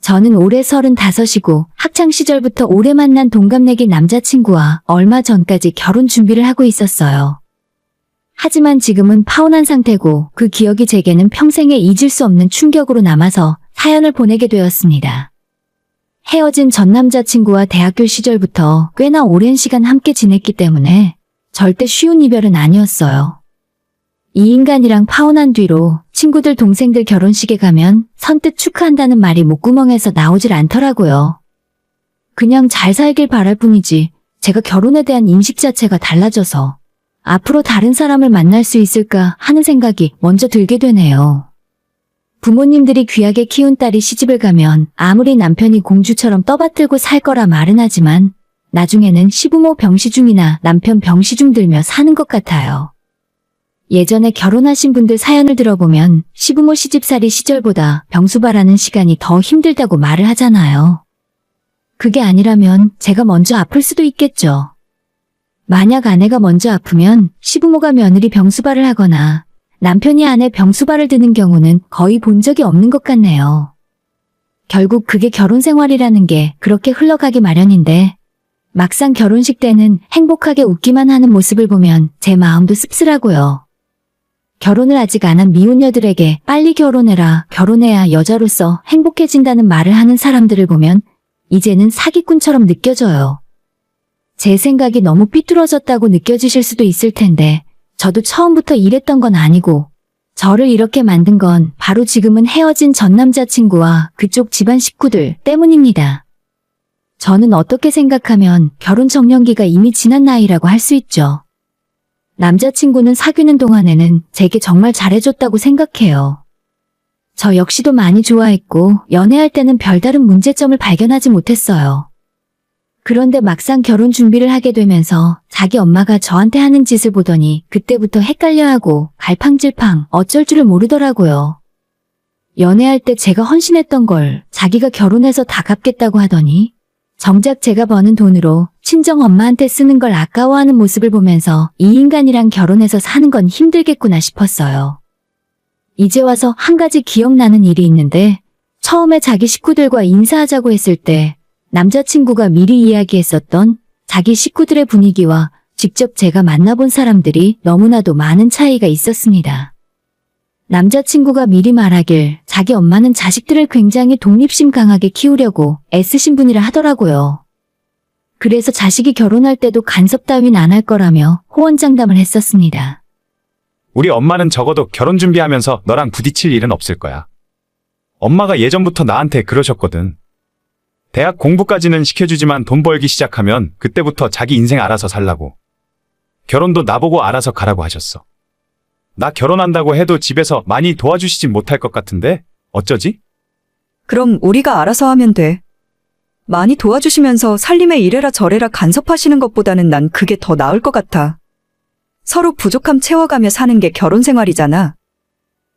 저는 올해 35이고 학창 시절부터 오래 만난 동갑내기 남자친구와 얼마 전까지 결혼 준비를 하고 있었어요. 하지만 지금은 파혼한 상태고 그 기억이 제게는 평생에 잊을 수 없는 충격으로 남아서 사연을 보내게 되었습니다. 헤어진 전 남자친구와 대학교 시절부터 꽤나 오랜 시간 함께 지냈기 때문에 절대 쉬운 이별은 아니었어요. 이 인간이랑 파혼한 뒤로 친구들 동생들 결혼식에 가면 선뜻 축하한다는 말이 목구멍에서 나오질 않더라고요. 그냥 잘 살길 바랄 뿐이지 제가 결혼에 대한 인식 자체가 달라져서 앞으로 다른 사람을 만날 수 있을까 하는 생각이 먼저 들게 되네요. 부모님들이 귀하게 키운 딸이 시집을 가면 아무리 남편이 공주처럼 떠받들고 살 거라 말은 하지만 나중에는 시부모 병시중이나 남편 병시중 들며 사는 것 같아요. 예전에 결혼하신 분들 사연을 들어보면 시부모 시집살이 시절보다 병수발하는 시간이 더 힘들다고 말을 하잖아요. 그게 아니라면 제가 먼저 아플 수도 있겠죠. 만약 아내가 먼저 아프면 시부모가 며느리 병수발을 하거나 남편이 아내 병수발을 드는 경우는 거의 본 적이 없는 것 같네요. 결국 그게 결혼 생활이라는 게 그렇게 흘러가기 마련인데 막상 결혼식 때는 행복하게 웃기만 하는 모습을 보면 제 마음도 씁쓸하고요. 결혼을 아직 안 한 미혼녀들에게 빨리 결혼해라, 결혼해야 여자로서 행복해진다는 말을 하는 사람들을 보면 이제는 사기꾼처럼 느껴져요. 제 생각이 너무 삐뚤어졌다고 느껴지실 수도 있을 텐데 저도 처음부터 이랬던 건 아니고 저를 이렇게 만든 건 바로 지금은 헤어진 전 남자친구와 그쪽 집안 식구들 때문입니다. 저는 어떻게 생각하면 결혼 적령기가 이미 지난 나이라고 할 수 있죠. 남자친구는 사귀는 동안에는 제게 정말 잘해줬다고 생각해요. 저 역시도 많이 좋아했고 연애할 때는 별다른 문제점을 발견하지 못했어요. 그런데 막상 결혼 준비를 하게 되면서 자기 엄마가 저한테 하는 짓을 보더니 그때부터 헷갈려하고 갈팡질팡 어쩔 줄을 모르더라고요. 연애할 때 제가 헌신했던 걸 자기가 결혼해서 다 갚겠다고 하더니 정작 제가 버는 돈으로 친정 엄마한테 쓰는 걸 아까워하는 모습을 보면서 이 인간이랑 결혼해서 사는 건 힘들겠구나 싶었어요. 이제 와서 한 가지 기억나는 일이 있는데 처음에 자기 식구들과 인사하자고 했을 때 남자친구가 미리 이야기했었던 자기 식구들의 분위기와 직접 제가 만나본 사람들이 너무나도 많은 차이가 있었습니다. 남자친구가 미리 말하길 자기 엄마는 자식들을 굉장히 독립심 강하게 키우려고 애쓰신 분이라 하더라고요. 그래서 자식이 결혼할 때도 간섭 따윈 안 할 거라며 호언장담을 했었습니다. 우리 엄마는 적어도 결혼 준비하면서 너랑 부딪힐 일은 없을 거야. 엄마가 예전부터 나한테 그러셨거든. 대학 공부까지는 시켜주지만 돈 벌기 시작하면 그때부터 자기 인생 알아서 살라고. 결혼도 나보고 알아서 가라고 하셨어. 나 결혼한다고 해도 집에서 많이 도와주시진 못할 것 같은데 어쩌지? 그럼 우리가 알아서 하면 돼. 많이 도와주시면서 살림에 이래라 저래라 간섭하시는 것보다는 난 그게 더 나을 것 같아. 서로 부족함 채워가며 사는 게 결혼 생활이잖아.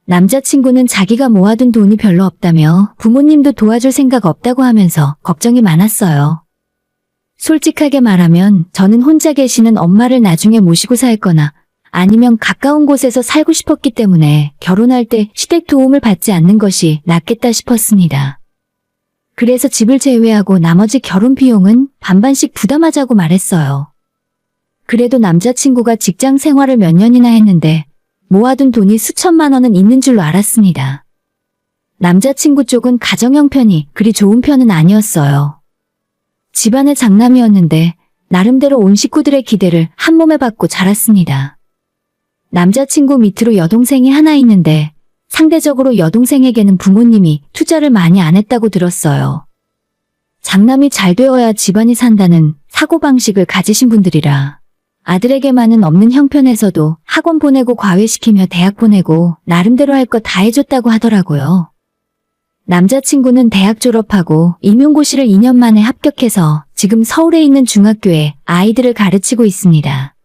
남자친구는 자기가 모아둔 돈이 별로 없다며 부모님도 도와줄 생각 없다고 하면서 걱정이 많았어요. 솔직하게 말하면 저는 혼자 계시는 엄마를 나중에 모시고 살 거나 아니면 가까운 곳에서 살고 싶었기 때문에 결혼할 때 시댁 도움을 받지 않는 것이 낫겠다 싶었습니다. 그래서 집을 제외하고 나머지 결혼 비용은 반반씩 부담하자고 말했어요. 그래도 남자친구가 직장 생활을 몇 년이나 했는데 모아둔 돈이 수천만 원은 있는 줄로 알았습니다. 남자친구 쪽은 가정 형편이 그리 좋은 편은 아니었어요. 집안의 장남이었는데 나름대로 온 식구들의 기대를 한 몸에 받고 자랐습니다. 남자친구 밑으로 여동생이 하나 있는데 상대적으로 여동생에게는 부모님이 투자를 많이 안 했다고 들었어요. 장남이 잘 되어야 집안이 산다는 사고방식을 가지신 분들이라 아들에게만은 없는 형편에서도 학원 보내고 과외시키며 대학 보내고 나름대로 할 거 다 해줬다고 하더라고요. 남자친구는 대학 졸업하고 임용고시를 2년 만에 합격해서 지금 서울에 있는 중학교에 아이들을 가르치고 있습니다.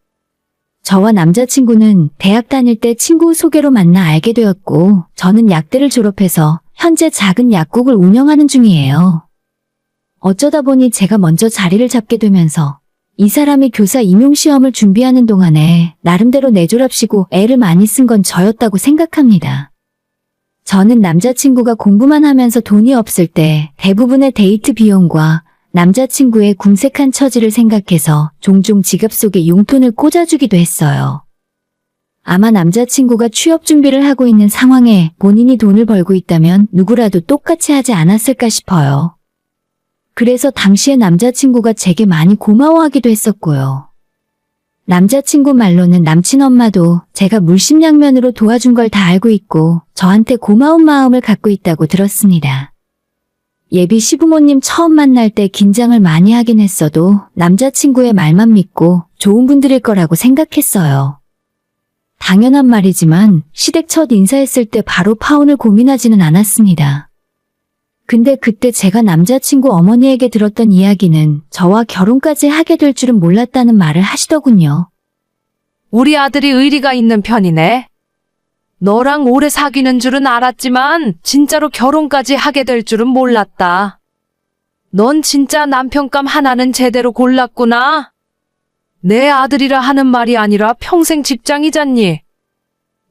저와 남자친구는 대학 다닐 때 친구 소개로 만나 알게 되었고 저는 약대를 졸업해서 현재 작은 약국을 운영하는 중이에요. 어쩌다 보니 제가 먼저 자리를 잡게 되면서 이 사람이 교사 임용시험을 준비하는 동안에 나름대로 내졸합시고 애를 많이 쓴 건 저였다고 생각합니다. 저는 남자친구가 공부만 하면서 돈이 없을 때 대부분의 데이트 비용과 남자친구의 궁색한 처지를 생각해서 종종 지갑 속에 용돈을 꽂아주기도 했어요. 아마 남자친구가 취업 준비를 하고 있는 상황에 본인이 돈을 벌고 있다면 누구라도 똑같이 하지 않았을까 싶어요. 그래서 당시에 남자친구가 제게 많이 고마워하기도 했었고요. 남자친구 말로는 남친 엄마도 제가 물심양면으로 도와준 걸 다 알고 있고 저한테 고마운 마음을 갖고 있다고 들었습니다. 예비 시부모님 처음 만날 때 긴장을 많이 하긴 했어도 남자친구의 말만 믿고 좋은 분들일 거라고 생각했어요. 당연한 말이지만 시댁 첫 인사했을 때 바로 파혼을 고민하지는 않았습니다. 근데 그때 제가 남자친구 어머니에게 들었던 이야기는 저와 결혼까지 하게 될 줄은 몰랐다는 말을 하시더군요. 우리 아들이 의리가 있는 편이네. 너랑 오래 사귀는 줄은 알았지만 진짜로 결혼까지 하게 될 줄은 몰랐다. 넌 진짜 남편감 하나는 제대로 골랐구나. 내 아들이라 하는 말이 아니라 평생 직장이잖니.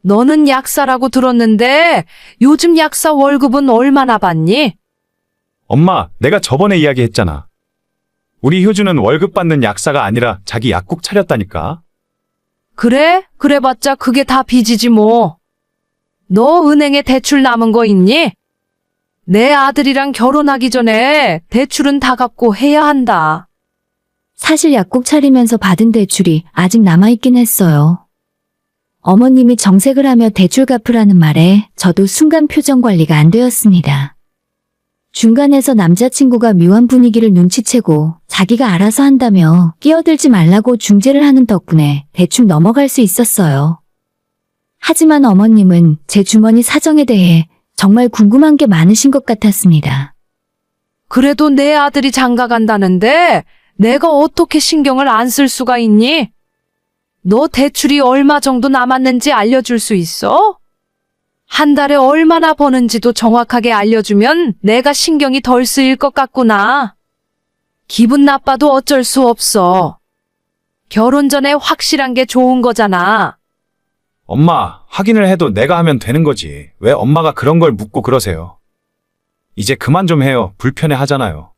너는 약사라고 들었는데 요즘 약사 월급은 얼마나 받니? 엄마, 내가 저번에 이야기했잖아. 우리 효주는 월급 받는 약사가 아니라 자기 약국 차렸다니까. 그래? 그래봤자 그게 다 빚이지 뭐. 너 은행에 대출 남은 거 있니? 내 아들이랑 결혼하기 전에 대출은 다 갚고 해야 한다. 사실 약국 차리면서 받은 대출이 아직 남아있긴 했어요. 어머님이 정색을 하며 대출 갚으라는 말에 저도 순간 표정 관리가 안 되었습니다. 중간에서 남자친구가 묘한 분위기를 눈치채고 자기가 알아서 한다며 끼어들지 말라고 중재를 하는 덕분에 대충 넘어갈 수 있었어요. 하지만 어머님은 제 주머니 사정에 대해 정말 궁금한 게 많으신 것 같았습니다. 그래도 내 아들이 장가 간다는데 내가 어떻게 신경을 안 쓸 수가 있니? 너 대출이 얼마 정도 남았는지 알려줄 수 있어? 한 달에 얼마나 버는지도 정확하게 알려주면 내가 신경이 덜 쓰일 것 같구나. 기분 나빠도 어쩔 수 없어. 결혼 전에 확실한 게 좋은 거잖아. 엄마, 확인을 해도 내가 하면 되는 거지. 왜 엄마가 그런 걸 묻고 그러세요? 이제 그만 좀 해요. 불편해 하잖아요.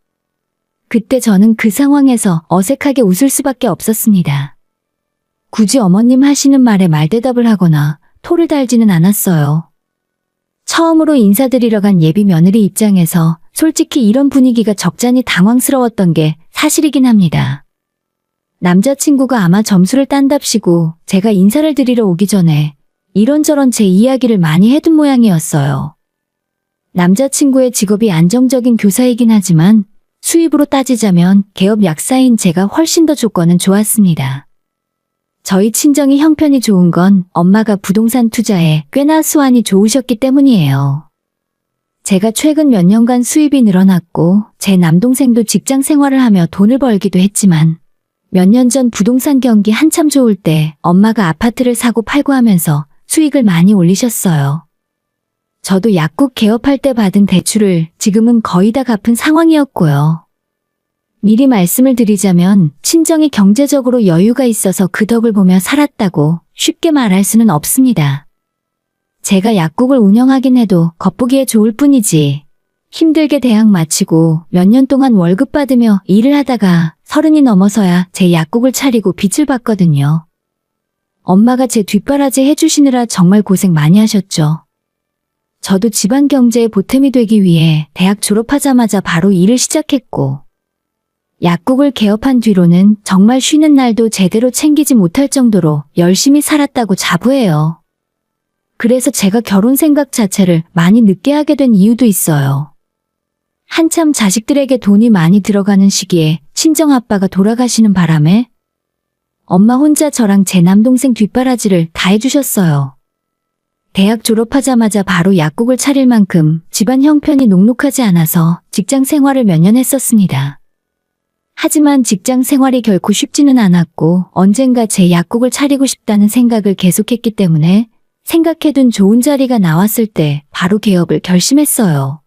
그때 저는 그 상황에서 어색하게 웃을 수밖에 없었습니다. 굳이 어머님 하시는 말에 말대답을 하거나 토를 달지는 않았어요. 처음으로 인사드리러 간 예비 며느리 입장에서 솔직히 이런 분위기가 적잖이 당황스러웠던 게 사실이긴 합니다. 남자친구가 아마 점수를 딴답시고 제가 인사를 드리러 오기 전에 이런저런 제 이야기를 많이 해둔 모양이었어요. 남자친구의 직업이 안정적인 교사이긴 하지만 수입으로 따지자면 개업 약사인 제가 훨씬 더 조건은 좋았습니다. 저희 친정이 형편이 좋은 건 엄마가 부동산 투자에 꽤나 수완이 좋으셨기 때문이에요. 제가 최근 몇 년간 수입이 늘어났고 제 남동생도 직장 생활을 하며 돈을 벌기도 했지만 몇 년 전 부동산 경기 한참 좋을 때 엄마가 아파트를 사고 팔고 하면서 수익을 많이 올리셨어요. 저도 약국 개업할 때 받은 대출을 지금은 거의 다 갚은 상황이었고요. 미리 말씀을 드리자면 친정이 경제적으로 여유가 있어서 그 덕을 보며 살았다고 쉽게 말할 수는 없습니다. 제가 약국을 운영하긴 해도 겉보기에 좋을 뿐이지 힘들게 대학 마치고 몇 년 동안 월급 받으며 일을 하다가 30이 넘어서야 제 약국을 차리고 빚을 봤거든요. 엄마가 제 뒷바라지 해주시느라 정말 고생 많이 하셨죠. 저도 집안 경제에 보탬이 되기 위해 대학 졸업하자마자 바로 일을 시작했고 약국을 개업한 뒤로는 정말 쉬는 날도 제대로 챙기지 못할 정도로 열심히 살았다고 자부해요. 그래서 제가 결혼 생각 자체를 많이 늦게 하게 된 이유도 있어요. 한참 자식들에게 돈이 많이 들어가는 시기에 친정아빠가 돌아가시는 바람에 엄마 혼자 저랑 제 남동생 뒷바라지를 다 해주셨어요. 대학 졸업하자마자 바로 약국을 차릴 만큼 집안 형편이 녹록하지 않아서 직장 생활을 몇 년 했었습니다. 하지만 직장 생활이 결코 쉽지는 않았고 언젠가 제 약국을 차리고 싶다는 생각을 계속했기 때문에 생각해둔 좋은 자리가 나왔을 때 바로 개업을 결심했어요.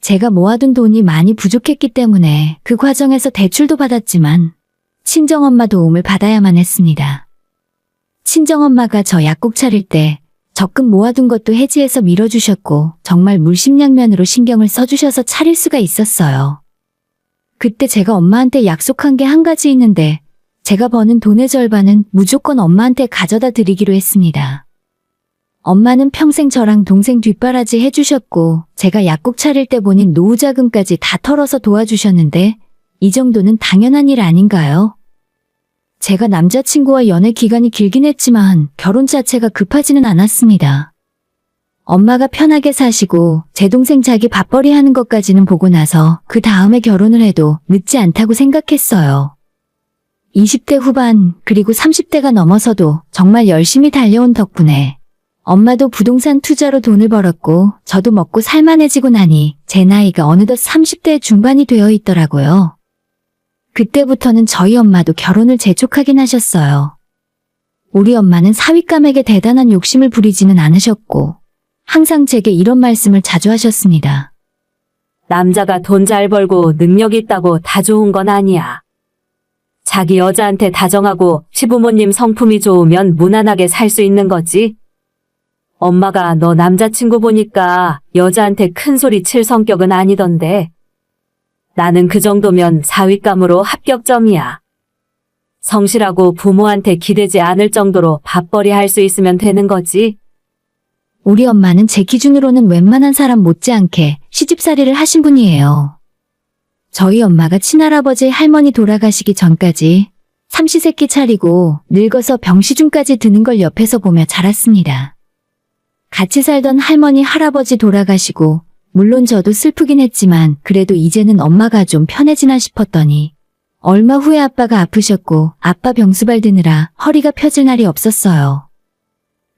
제가 모아둔 돈이 많이 부족했기 때문에 그 과정에서 대출도 받았지만 친정엄마 도움을 받아야만 했습니다. 친정엄마가 저 약국 차릴 때 적금 모아둔 것도 해지해서 밀어주셨고 정말 물심양면으로 신경을 써주셔서 차릴 수가 있었어요. 그때 제가 엄마한테 약속한 게 한 가지 있는데 제가 버는 돈의 절반은 무조건 엄마한테 가져다 드리기로 했습니다. 엄마는 평생 저랑 동생 뒷바라지 해주셨고 제가 약국 차릴 때 보닌 노후자금까지 다 털어서 도와주셨는데 이 정도는 당연한 일 아닌가요? 제가 남자친구와 연애 기간이 길긴 했지만 결혼 자체가 급하지는 않았습니다. 엄마가 편하게 사시고 제 동생 자기 밥벌이 하는 것까지는 보고 나서 그 다음에 결혼을 해도 늦지 않다고 생각했어요. 20대 후반 그리고 30대가 넘어서도 정말 열심히 달려온 덕분에 엄마도 부동산 투자로 돈을 벌었고 저도 먹고 살만해지고 나니 제 나이가 어느덧 30대 중반이 되어 있더라고요. 그때부터는 저희 엄마도 결혼을 재촉하긴 하셨어요. 우리 엄마는 사윗감에게 대단한 욕심을 부리지는 않으셨고 항상 제게 이런 말씀을 자주 하셨습니다. 남자가 돈 잘 벌고 능력 있다고 다 좋은 건 아니야. 자기 여자한테 다정하고 시부모님 성품이 좋으면 무난하게 살 수 있는 거지. 엄마가 너 남자친구 보니까 여자한테 큰 소리 칠 성격은 아니던데. 나는 그 정도면 사윗감으로 합격점이야. 성실하고 부모한테 기대지 않을 정도로 밥벌이 할 수 있으면 되는 거지. 우리 엄마는 제 기준으로는 웬만한 사람 못지않게 시집살이를 하신 분이에요. 저희 엄마가 친할아버지 할머니 돌아가시기 전까지 삼시세끼 차리고 늙어서 병시중까지 드는 걸 옆에서 보며 자랐습니다. 같이 살던 할머니 할아버지 돌아가시고 물론 저도 슬프긴 했지만 그래도 이제는 엄마가 좀 편해지나 싶었더니 얼마 후에 아빠가 아프셨고 아빠 병수발 드느라 허리가 펴질 날이 없었어요.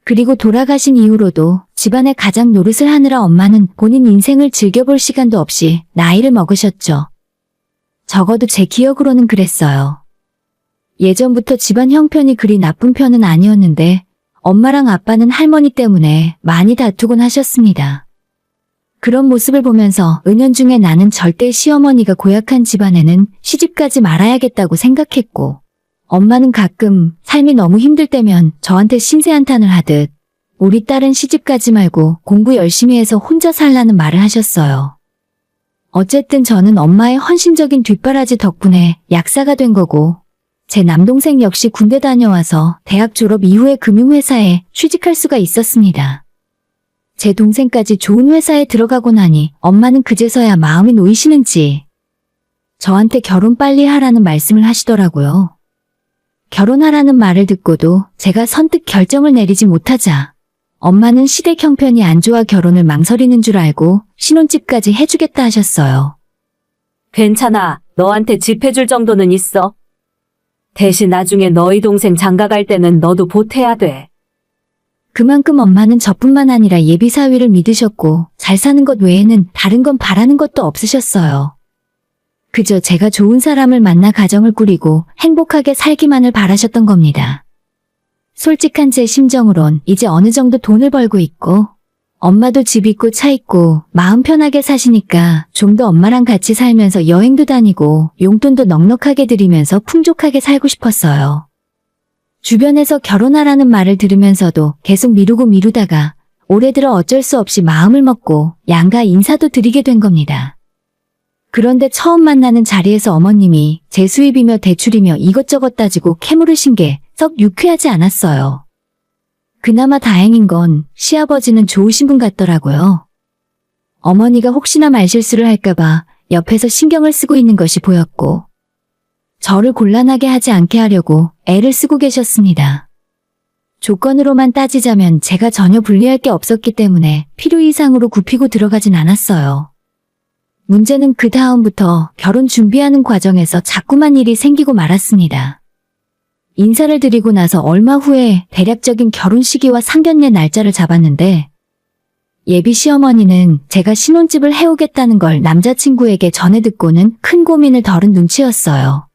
그리고 돌아가신 이후로도 집안의 가장 노릇을 하느라 엄마는 본인 인생을 즐겨볼 시간도 없이 나이를 먹으셨죠. 적어도 제 기억으로는 그랬어요. 예전부터 집안 형편이 그리 나쁜 편은 아니었는데 엄마랑 아빠는 할머니 때문에 많이 다투곤 하셨습니다. 그런 모습을 보면서 은연중에 나는 절대 시어머니가 고약한 집안에는 시집가지 말아야겠다고 생각했고 엄마는 가끔 삶이 너무 힘들 때면 저한테 신세한탄을 하듯 우리 딸은 시집가지 말고 공부 열심히 해서 혼자 살라는 말을 하셨어요. 어쨌든 저는 엄마의 헌신적인 뒷바라지 덕분에 약사가 된 거고 제 남동생 역시 군대 다녀와서 대학 졸업 이후에 금융회사에 취직할 수가 있었습니다. 제 동생까지 좋은 회사에 들어가고 나니 엄마는 그제서야 마음이 놓이시는지 저한테 결혼 빨리 하라는 말씀을 하시더라고요. 결혼하라는 말을 듣고도 제가 선뜻 결정을 내리지 못하자 엄마는 시댁 형편이 안 좋아 결혼을 망설이는 줄 알고 신혼집까지 해주겠다 하셨어요. 괜찮아. 너한테 집 해줄 정도는 있어. 대신 나중에 너희 동생 장가 갈 때는 너도 보태야 돼. 그만큼 엄마는 저뿐만 아니라 예비 사위를 믿으셨고 잘 사는 것 외에는 다른 건 바라는 것도 없으셨어요. 그저 제가 좋은 사람을 만나 가정을 꾸리고 행복하게 살기만을 바라셨던 겁니다. 솔직한 제 심정으론 이제 어느 정도 돈을 벌고 있고 엄마도 집 있고 차 있고 마음 편하게 사시니까 좀 더 엄마랑 같이 살면서 여행도 다니고 용돈도 넉넉하게 드리면서 풍족하게 살고 싶었어요. 주변에서 결혼하라는 말을 들으면서도 계속 미루다가 올해 들어 어쩔 수 없이 마음을 먹고 양가 인사도 드리게 된 겁니다. 그런데 처음 만나는 자리에서 어머님이 제 수입이며 대출이며 이것저것 따지고 캐물으신 게 썩 유쾌하지 않았어요. 그나마 다행인 건 시아버지는 좋으신 분 같더라고요. 어머니가 혹시나 말실수를 할까봐 옆에서 신경을 쓰고 있는 것이 보였고 저를 곤란하게 하지 않게 하려고 애를 쓰고 계셨습니다. 조건으로만 따지자면 제가 전혀 불리할 게 없었기 때문에 필요 이상으로 굽히고 들어가진 않았어요. 문제는 그 다음부터 결혼 준비하는 과정에서 자꾸만 일이 생기고 말았습니다. 인사를 드리고 나서 얼마 후에 대략적인 결혼 시기와 상견례 날짜를 잡았는데 예비 시어머니는 제가 신혼집을 해오겠다는 걸 남자친구에게 전해 듣고는 큰 고민을 덜은 눈치였어요.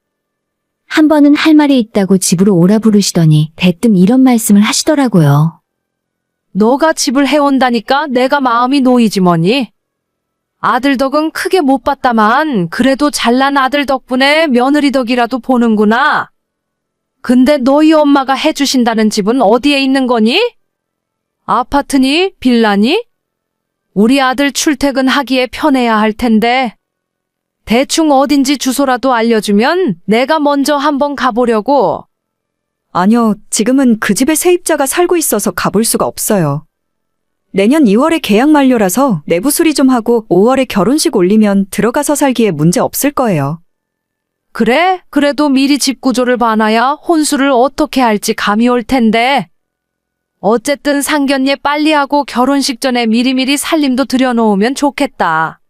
한 번은 할 말이 있다고 집으로 오라 부르시더니 대뜸 이런 말씀을 하시더라고요. 너가 집을 해온다니까 내가 마음이 놓이지 뭐니. 아들 덕은 크게 못 봤다만 그래도 잘난 아들 덕분에 며느리 덕이라도 보는구나. 근데 너희 엄마가 해주신다는 집은 어디에 있는 거니? 아파트니? 빌라니? 우리 아들 출퇴근하기에 편해야 할 텐데. 대충 어딘지 주소라도 알려주면 내가 먼저 한번 가보려고. 아니요, 지금은 그 집에 세입자가 살고 있어서 가볼 수가 없어요. 내년 2월에 계약 만료라서 내부 수리 좀 하고 5월에 결혼식 올리면 들어가서 살기에 문제 없을 거예요. 그래? 그래도 미리 집 구조를 봐놔야 혼수를 어떻게 할지 감이 올 텐데. 어쨌든 상견례 빨리 하고 결혼식 전에 미리미리 살림도 들여놓으면 좋겠다.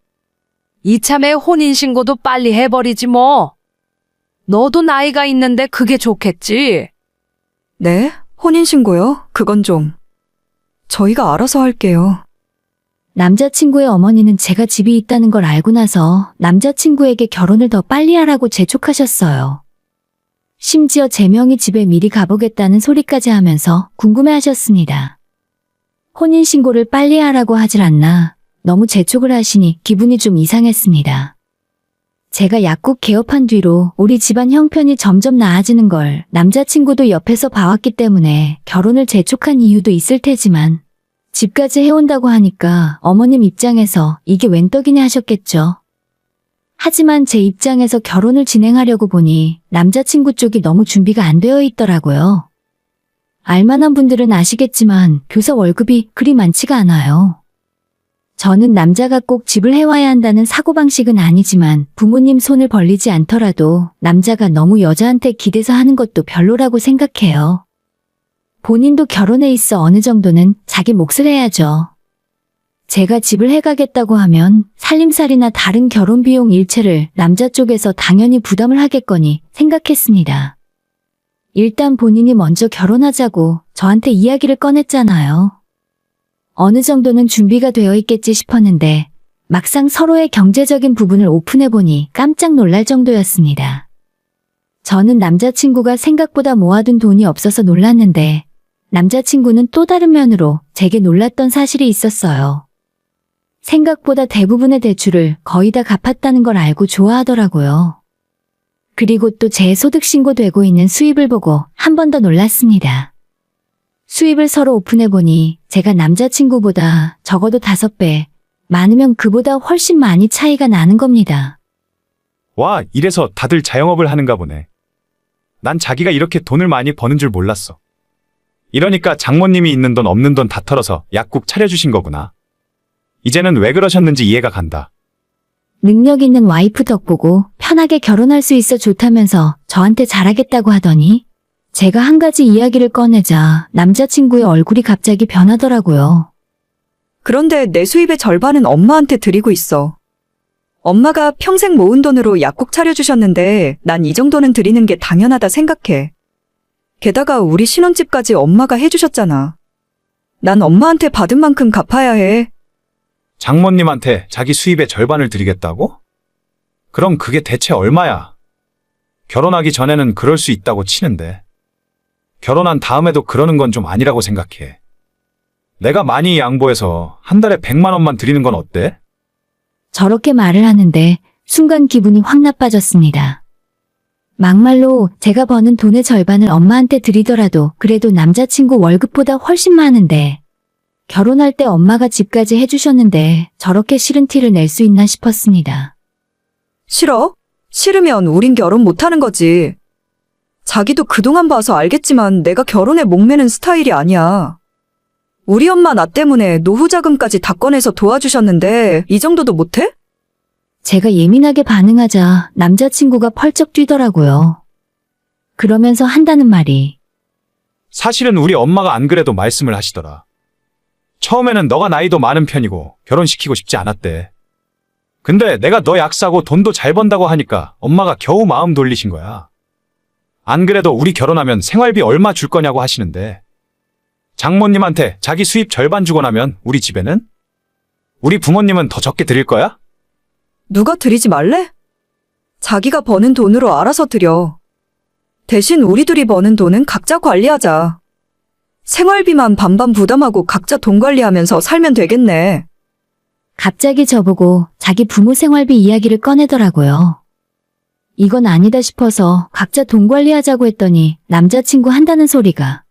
이참에 혼인신고도 빨리 해버리지 뭐. 너도 나이가 있는데 그게 좋겠지. 네? 혼인신고요? 그건 좀. 저희가 알아서 할게요. 남자친구의 어머니는 제가 집이 있다는 걸 알고 나서 남자친구에게 결혼을 더 빨리 하라고 재촉하셨어요. 심지어 제 명의 집에 미리 가보겠다는 소리까지 하면서 궁금해하셨습니다. 혼인신고를 빨리 하라고 하질 않나 너무 재촉을 하시니 기분이 좀 이상했습니다. 제가 약국 개업한 뒤로 우리 집안 형편이 점점 나아지는 걸 남자친구도 옆에서 봐왔기 때문에 결혼을 재촉한 이유도 있을 테지만 집까지 해온다고 하니까 어머님 입장에서 이게 웬 떡이냐 하셨겠죠. 하지만 제 입장에서 결혼을 진행하려고 보니 남자친구 쪽이 너무 준비가 안 되어 있더라고요. 알만한 분들은 아시겠지만 교사 월급이 그리 많지가 않아요. 저는 남자가 꼭 집을 해와야 한다는 사고방식은 아니지만 부모님 손을 벌리지 않더라도 남자가 너무 여자한테 기대서 하는 것도 별로라고 생각해요. 본인도 결혼에 있어 어느 정도는 자기 몫을 해야죠. 제가 집을 해가겠다고 하면 살림살이나 다른 결혼 비용 일체를 남자 쪽에서 당연히 부담을 하겠거니 생각했습니다. 일단 본인이 먼저 결혼하자고 저한테 이야기를 꺼냈잖아요. 어느 정도는 준비가 되어 있겠지 싶었는데 막상 서로의 경제적인 부분을 오픈해보니 깜짝 놀랄 정도였습니다. 저는 남자친구가 생각보다 모아둔 돈이 없어서 놀랐는데 남자친구는 또 다른 면으로 제게 놀랐던 사실이 있었어요. 생각보다 대부분의 대출을 거의 다 갚았다는 걸 알고 좋아하더라고요. 그리고 또 제 소득 신고되고 있는 수입을 보고 한 번 더 놀랐습니다. 수입을 서로 오픈해보니 제가 남자친구보다 적어도 5배, 많으면 그보다 훨씬 많이 차이가 나는 겁니다. 와, 이래서 다들 자영업을 하는가 보네. 난 자기가 이렇게 돈을 많이 버는 줄 몰랐어. 이러니까 장모님이 있는 돈 없는 돈 다 털어서 약국 차려주신 거구나. 이제는 왜 그러셨는지 이해가 간다. 능력 있는 와이프 덕보고 편하게 결혼할 수 있어 좋다면서 저한테 잘하겠다고 하더니 제가 한 가지 이야기를 꺼내자 남자친구의 얼굴이 갑자기 변하더라고요. 그런데 내 수입의 절반은 엄마한테 드리고 있어. 엄마가 평생 모은 돈으로 약국 차려주셨는데 난 이 정도는 드리는 게 당연하다 생각해. 게다가 우리 신혼집까지 엄마가 해주셨잖아. 난 엄마한테 받은 만큼 갚아야 해. 장모님한테 자기 수입의 절반을 드리겠다고? 그럼 그게 대체 얼마야? 결혼하기 전에는 그럴 수 있다고 치는데. 결혼한 다음에도 그러는 건 좀 아니라고 생각해. 내가 많이 양보해서 한 달에 100만 원만 드리는 건 어때? 저렇게 말을 하는데 순간 기분이 확 나빠졌습니다. 막말로 제가 버는 돈의 절반을 엄마한테 드리더라도 그래도 남자친구 월급보다 훨씬 많은데 결혼할 때 엄마가 집까지 해주셨는데 저렇게 싫은 티를 낼 수 있나 싶었습니다. 싫어? 싫으면 우린 결혼 못하는 거지. 자기도 그동안 봐서 알겠지만 내가 결혼에 목매는 스타일이 아니야. 우리 엄마 나 때문에 노후 자금까지 다 꺼내서 도와주셨는데 이 정도도 못해? 제가 예민하게 반응하자 남자친구가 펄쩍 뛰더라고요. 그러면서 한다는 말이 사실은 우리 엄마가 안 그래도 말씀을 하시더라. 처음에는 너가 나이도 많은 편이고 결혼시키고 싶지 않았대. 근데 내가 너 약사고 돈도 잘 번다고 하니까 엄마가 겨우 마음 돌리신 거야. 안 그래도 우리 결혼하면 생활비 얼마 줄 거냐고 하시는데 장모님한테 자기 수입 절반 주고 나면 우리 집에는? 우리 부모님은 더 적게 드릴 거야? 누가 드리지 말래? 자기가 버는 돈으로 알아서 드려. 대신 우리 둘이 버는 돈은 각자 관리하자. 생활비만 반반 부담하고 각자 돈 관리하면서 살면 되겠네. 갑자기 저보고 자기 부모 생활비 이야기를 꺼내더라고요. 이건 아니다 싶어서 각자 돈 관리하자고 했더니 남자친구 한다는 소리가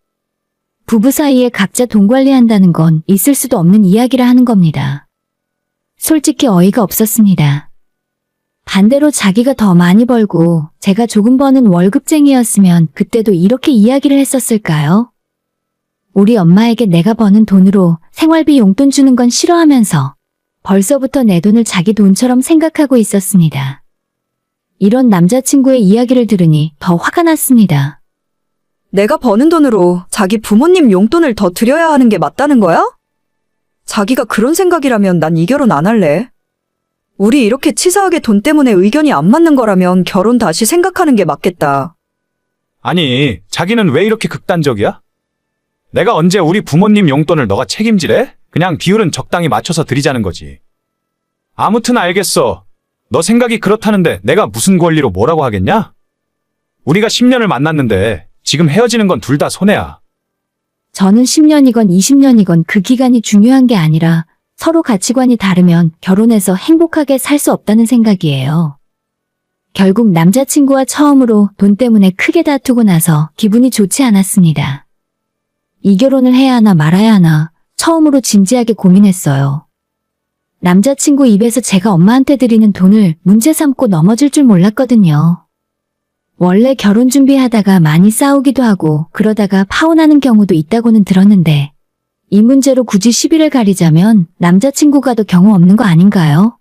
부부 사이에 각자 돈 관리한다는 건 있을 수도 없는 이야기라 하는 겁니다. 솔직히 어이가 없었습니다. 반대로 자기가 더 많이 벌고 제가 조금 버는 월급쟁이였으면 그때도 이렇게 이야기를 했었을까요? 우리 엄마에게 내가 버는 돈으로 생활비 용돈 주는 건 싫어하면서 벌써부터 내 돈을 자기 돈처럼 생각하고 있었습니다. 이런 남자친구의 이야기를 들으니 더 화가 났습니다. 내가 버는 돈으로 자기 부모님 용돈을 더 드려야 하는 게 맞다는 거야? 자기가 그런 생각이라면 난 이 결혼 안 할래. 우리 이렇게 치사하게 돈 때문에 의견이 안 맞는 거라면 결혼 다시 생각하는 게 맞겠다. 아니, 자기는 왜 이렇게 극단적이야? 내가 언제 우리 부모님 용돈을 너가 책임지래? 그냥 비율은 적당히 맞춰서 드리자는 거지. 아무튼 알겠어. 너 생각이 그렇다는데 내가 무슨 권리로 뭐라고 하겠냐? 우리가 10년을 만났는데 지금 헤어지는 건 둘 다 손해야. 저는 10년이건 20년이건 그 기간이 중요한 게 아니라 서로 가치관이 다르면 결혼해서 행복하게 살 수 없다는 생각이에요. 결국 남자친구와 처음으로 돈 때문에 크게 다투고 나서 기분이 좋지 않았습니다. 이 결혼을 해야 하나 말아야 하나 처음으로 진지하게 고민했어요. 남자친구 입에서 제가 엄마한테 드리는 돈을 문제 삼고 넘어질 줄 몰랐거든요. 원래 결혼 준비하다가 많이 싸우기도 하고 그러다가 파혼하는 경우도 있다고는 들었는데 이 문제로 굳이 시비를 가리자면 남자친구가도 경우 없는 거 아닌가요?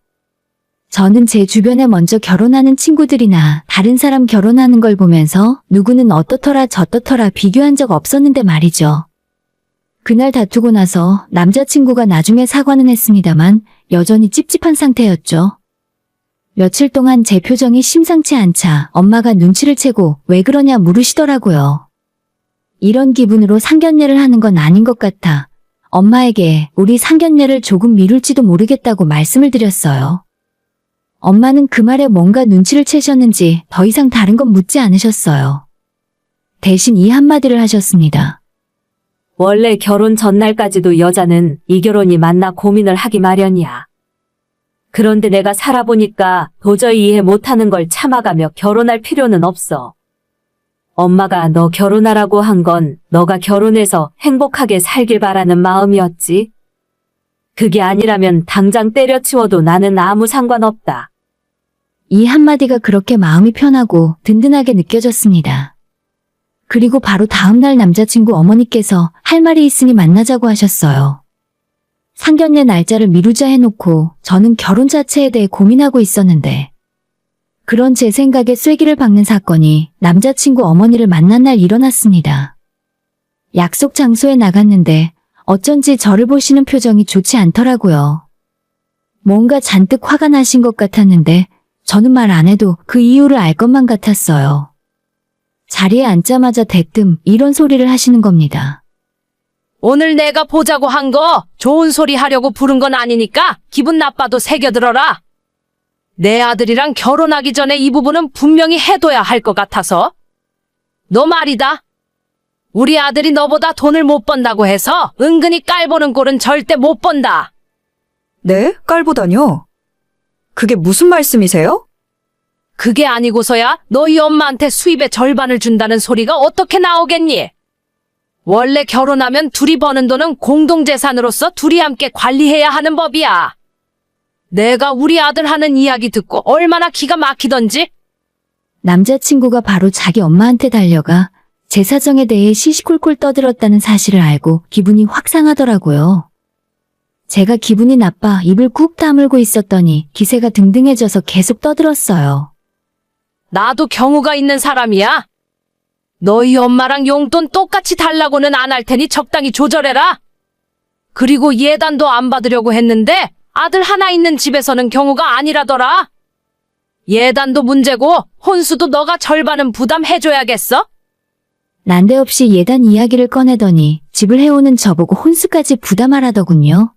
저는 제 주변에 먼저 결혼하는 친구들이나 다른 사람 결혼하는 걸 보면서 누구는 어떻더라 저떻더라 비교한 적 없었는데 말이죠. 그날 다투고 나서 남자친구가 나중에 사과는 했습니다만 여전히 찝찝한 상태였죠. 며칠 동안 제 표정이 심상치 않자 엄마가 눈치를 채고 왜 그러냐 물으시더라고요. 이런 기분으로 상견례를 하는 건 아닌 것 같아 엄마에게 우리 상견례를 조금 미룰지도 모르겠다고 말씀을 드렸어요. 엄마는 그 말에 뭔가 눈치를 채셨는지 더 이상 다른 건 묻지 않으셨어요. 대신 이 한마디를 하셨습니다. 원래 결혼 전날까지도 여자는 이 결혼이 맞나 고민을 하기 마련이야. 그런데 내가 살아보니까 도저히 이해 못하는 걸 참아가며 결혼할 필요는 없어. 엄마가 너 결혼하라고 한 건 너가 결혼해서 행복하게 살길 바라는 마음이었지. 그게 아니라면 당장 때려치워도 나는 아무 상관없다. 이 한마디가 그렇게 마음이 편하고 든든하게 느껴졌습니다. 그리고 바로 다음날 남자친구 어머니께서 할 말이 있으니 만나자고 하셨어요. 상견례 날짜를 미루자 해놓고 저는 결혼 자체에 대해 고민하고 있었는데 그런 제 생각에 쐐기를 박는 사건이 남자친구 어머니를 만난 날 일어났습니다. 약속 장소에 나갔는데 어쩐지 저를 보시는 표정이 좋지 않더라고요. 뭔가 잔뜩 화가 나신 것 같았는데 저는 말 안 해도 그 이유를 알 것만 같았어요. 자리에 앉자마자 대뜸 이런 소리를 하시는 겁니다. 오늘 내가 보자고 한 거 좋은 소리 하려고 부른 건 아니니까 기분 나빠도 새겨들어라. 내 아들이랑 결혼하기 전에 이 부분은 분명히 해둬야 할 것 같아서. 너 말이다. 우리 아들이 너보다 돈을 못 번다고 해서 은근히 깔보는 꼴은 절대 못 본다. 네? 깔보다뇨? 그게 무슨 말씀이세요? 그게 아니고서야 너희 엄마한테 수입의 절반을 준다는 소리가 어떻게 나오겠니? 원래 결혼하면 둘이 버는 돈은 공동재산으로서 둘이 함께 관리해야 하는 법이야. 내가 우리 아들 하는 이야기 듣고 얼마나 기가 막히던지. 남자친구가 바로 자기 엄마한테 달려가 제 사정에 대해 시시콜콜 떠들었다는 사실을 알고 기분이 확 상하더라고요. 제가 기분이 나빠 입을 꾹 다물고 있었더니 기세가 등등해져서 계속 떠들었어요. 나도 경우가 있는 사람이야. 너희 엄마랑 용돈 똑같이 달라고는 안 할 테니 적당히 조절해라. 그리고 예단도 안 받으려고 했는데 아들 하나 있는 집에서는 경우가 아니라더라. 예단도 문제고 혼수도 너가 절반은 부담해줘야겠어? 난데없이 예단 이야기를 꺼내더니 집을 해오는 저보고 혼수까지 부담하라더군요.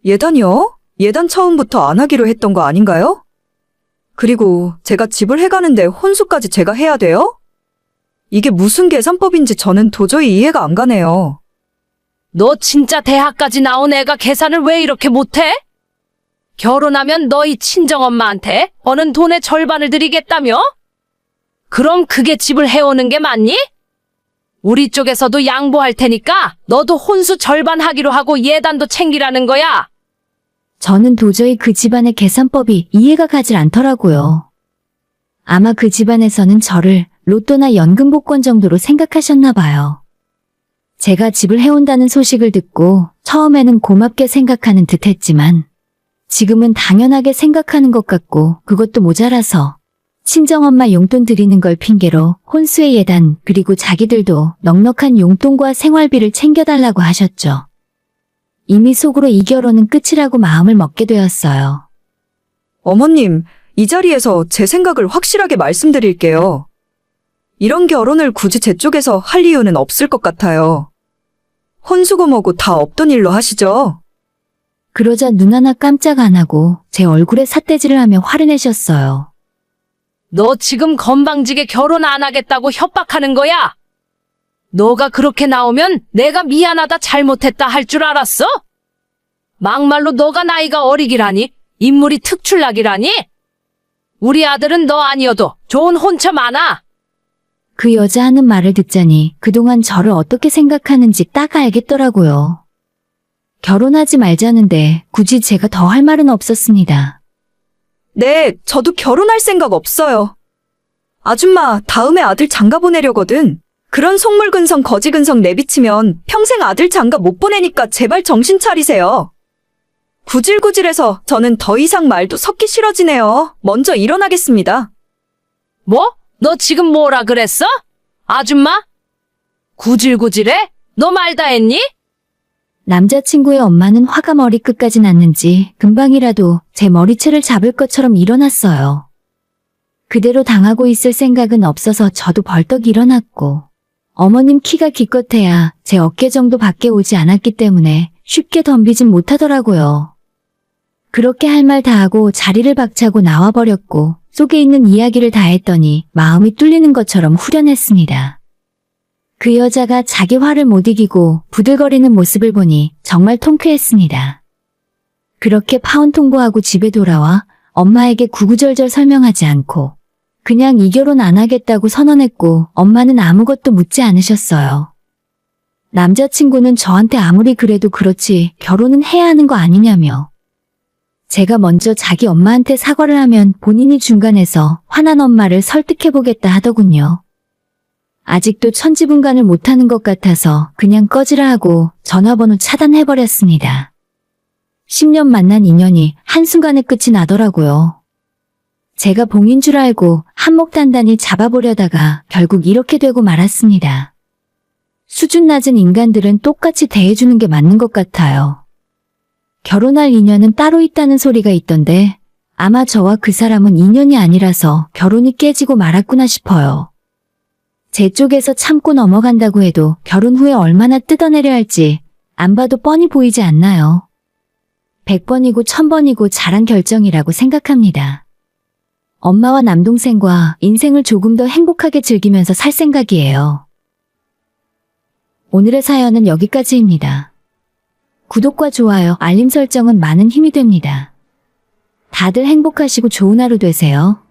예단이요? 예단 처음부터 안 하기로 했던 거 아닌가요? 그리고 제가 집을 해가는데 혼수까지 제가 해야 돼요? 이게 무슨 계산법인지 저는 도저히 이해가 안 가네요. 너 진짜 대학까지 나온 애가 계산을 왜 이렇게 못해? 결혼하면 너희 친정엄마한테 버는 돈의 절반을 드리겠다며? 그럼 그게 집을 해오는 게 맞니? 우리 쪽에서도 양보할 테니까 너도 혼수 절반 하기로 하고 예단도 챙기라는 거야. 저는 도저히 그 집안의 계산법이 이해가 가질 않더라고요. 아마 그 집안에서는 저를 로또나 연금 복권 정도로 생각하셨나 봐요. 제가 집을 해온다는 소식을 듣고 처음에는 고맙게 생각하는 듯 했지만 지금은 당연하게 생각하는 것 같고 그것도 모자라서 친정엄마 용돈 드리는 걸 핑계로 혼수의 예단 그리고 자기들도 넉넉한 용돈과 생활비를 챙겨달라고 하셨죠. 이미 속으로 이 결혼은 끝이라고 마음을 먹게 되었어요. 어머님, 이 자리에서 제 생각을 확실하게 말씀드릴게요. 이런 결혼을 굳이 제 쪽에서 할 이유는 없을 것 같아요. 혼수고 뭐고 다 없던 일로 하시죠? 그러자 눈 하나 깜짝 안 하고 제 얼굴에 삿대질을 하며 화를 내셨어요. 너 지금 건방지게 결혼 안 하겠다고 협박하는 거야? 너가 그렇게 나오면 내가 미안하다 잘못했다 할 줄 알았어? 막말로 너가 나이가 어리기라니? 인물이 특출나기라니? 우리 아들은 너 아니어도 좋은 혼처 많아. 그 여자 하는 말을 듣자니 그동안 저를 어떻게 생각하는지 딱 알겠더라고요. 결혼하지 말자는데 굳이 제가 더 할 말은 없었습니다. 네, 저도 결혼할 생각 없어요. 아줌마, 다음에 아들 장가 보내려거든. 그런 속물근성 거지근성 내비치면 평생 아들 장가 못 보내니까 제발 정신 차리세요. 구질구질해서 저는 더 이상 말도 섞기 싫어지네요. 먼저 일어나겠습니다. 뭐? 너 지금 뭐라 그랬어? 아줌마? 구질구질해? 너 말 다 했니? 남자친구의 엄마는 화가 머리끝까지 났는지 금방이라도 제 머리채를 잡을 것처럼 일어났어요. 그대로 당하고 있을 생각은 없어서 저도 벌떡 일어났고 어머님 키가 기껏해야 제 어깨 정도 밖에 오지 않았기 때문에 쉽게 덤비진 못하더라고요. 그렇게 할 말 다 하고 자리를 박차고 나와버렸고 속에 있는 이야기를 다 했더니 마음이 뚫리는 것처럼 후련했습니다. 그 여자가 자기 화를 못 이기고 부들거리는 모습을 보니 정말 통쾌했습니다. 그렇게 파혼 통보하고 집에 돌아와 엄마에게 구구절절 설명하지 않고 그냥 이 결혼 안 하겠다고 선언했고 엄마는 아무것도 묻지 않으셨어요. 남자친구는 저한테 아무리 그래도 그렇지 결혼은 해야 하는 거 아니냐며 제가 먼저 자기 엄마한테 사과를 하면 본인이 중간에서 화난 엄마를 설득해보겠다 하더군요. 아직도 천지분간을 못하는 것 같아서 그냥 꺼지라 하고 전화번호 차단해버렸습니다. 10년 만난 인연이 한순간에 끝이 나더라고요. 제가 봉인 줄 알고 한몫 단단히 잡아보려다가 결국 이렇게 되고 말았습니다. 수준 낮은 인간들은 똑같이 대해주는 게 맞는 것 같아요. 결혼할 인연은 따로 있다는 소리가 있던데 아마 저와 그 사람은 인연이 아니라서 결혼이 깨지고 말았구나 싶어요. 제 쪽에서 참고 넘어간다고 해도 결혼 후에 얼마나 뜯어내려 할지 안 봐도 뻔히 보이지 않나요? 100번이고 1000번이고 잘한 결정이라고 생각합니다. 엄마와 남동생과 인생을 조금 더 행복하게 즐기면서 살 생각이에요. 오늘의 사연은 여기까지입니다. 구독과 좋아요, 알림 설정은 많은 힘이 됩니다. 다들 행복하시고 좋은 하루 되세요.